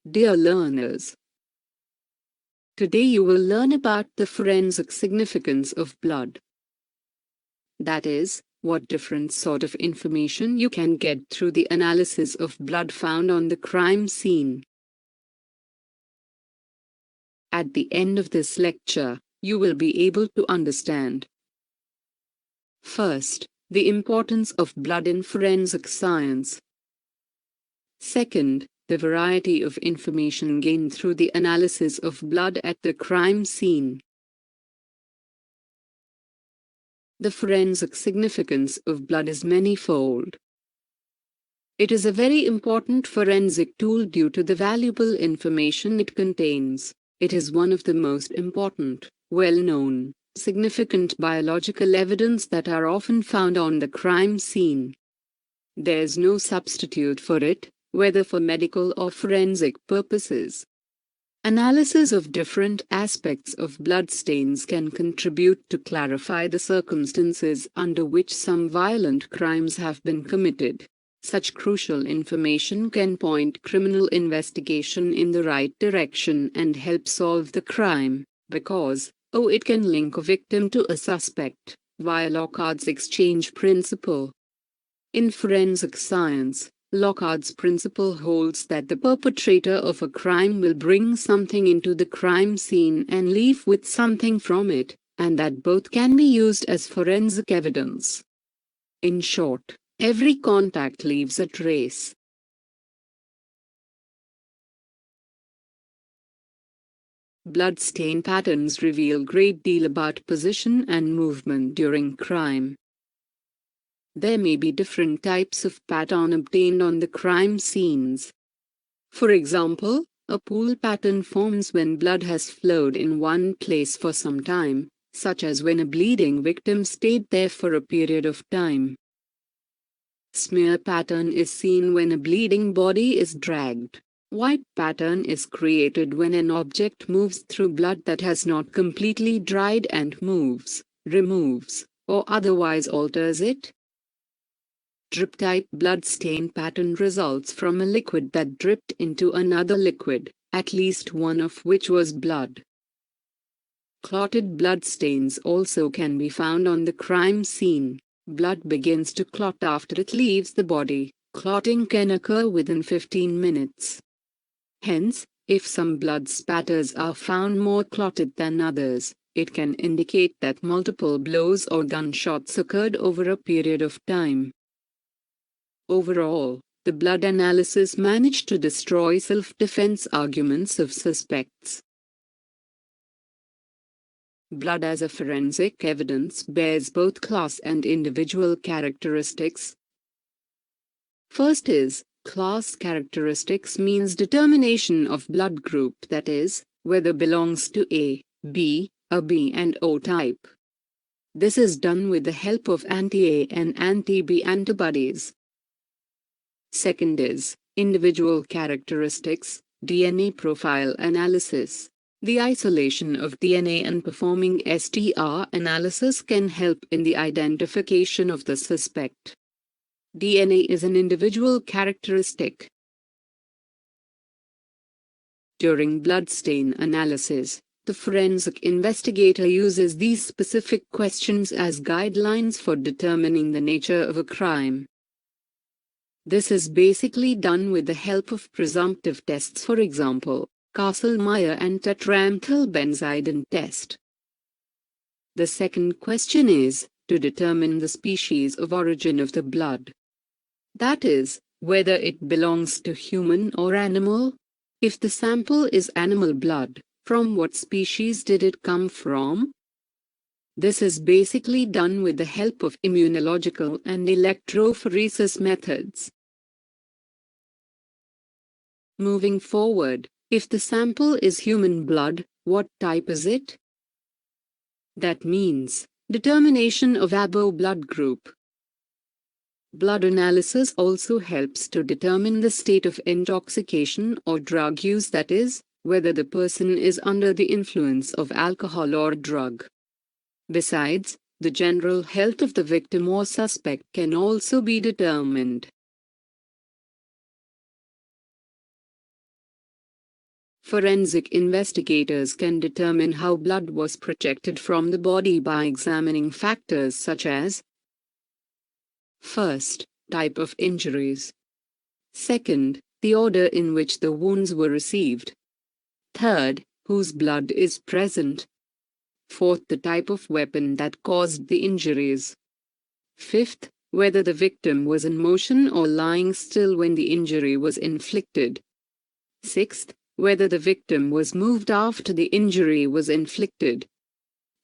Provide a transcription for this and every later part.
Dear learners, today you will learn about the forensic significance of blood. That is, what different sort of information you can get through the analysis of blood found on the crime scene. At the end of this lecture, you will be able to understand. First, the importance of blood in forensic science. Second, the variety of information gained through the analysis of blood at the crime scene. The forensic significance of blood is manifold. It is a very important forensic tool due to the valuable information it contains. It is one of the most important, well-known, significant biological evidence that are often found on the crime scene. There's no substitute for it, whether for medical or forensic purposes. Analysis of different aspects of bloodstains can contribute to clarify the circumstances under which some violent crimes have been committed. Such crucial information can point criminal investigation in the right direction and help solve the crime, because, it can link a victim to a suspect, via Locard's exchange principle. In forensic science, Locard's principle holds that the perpetrator of a crime will bring something into the crime scene and leave with something from it, and that both can be used as forensic evidence. In short, every contact leaves a trace. Bloodstain patterns reveal a great deal about position and movement during crime. There may be different types of pattern obtained on the crime scenes. For example, a pool pattern forms when blood has flowed in one place for some time, such as when a bleeding victim stayed there for a period of time. Smear pattern is seen when a bleeding body is dragged. White pattern is created when an object moves through blood that has not completely dried and moves, removes, or otherwise alters it. Drip-type bloodstain pattern results from a liquid that dripped into another liquid, at least one of which was blood. Clotted bloodstains also can be found on the crime scene. Blood begins to clot after it leaves the body. Clotting can occur within 15 minutes. Hence, if some blood spatters are found more clotted than others, it can indicate that multiple blows or gunshots occurred over a period of time. Overall, the blood analysis managed to destroy self-defense arguments of suspects. Blood as a forensic evidence bears both class and individual characteristics. First is, class characteristics means determination of blood group, that is, whether belongs to A, B and O type. This is done with the help of anti-A and anti-B antibodies. Second is, individual characteristics, DNA profile analysis. The isolation of DNA and performing STR analysis can help in the identification of the suspect. DNA is an individual characteristic. During bloodstain analysis, the forensic investigator uses these specific questions as guidelines for determining the nature of a crime. This is basically done with the help of presumptive tests, for example, Kastle-Meyer and tetramethylbenzidine test. The second question is to determine the species of origin of the blood. That is, whether it belongs to human or animal. If the sample is animal blood, from what species did it come from? This is basically done with the help of immunological and electrophoresis methods. Moving forward, if the sample is human blood, what type is it? That means determination of ABO blood group. Blood analysis also helps to determine the state of intoxication or drug use, that is, whether the person is under the influence of alcohol or drug. Besides, the general health of the victim or suspect can also be determined. Forensic investigators can determine how blood was projected from the body by examining factors such as: first, type of injuries. Second, the order in which the wounds were received. Third, whose blood is present. Fourth, the type of weapon that caused the injuries. Fifth, whether the victim was in motion or lying still when the injury was inflicted. Sixth, whether the victim was moved after the injury was inflicted.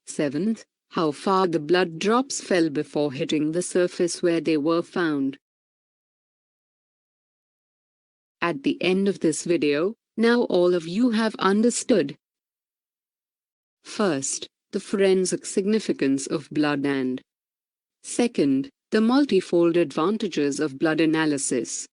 Seventh, how far the blood drops fell before hitting the surface where they were found. At the end of this video, now all of you have understood. First, the forensic significance of blood, and second, the multifold advantages of blood analysis.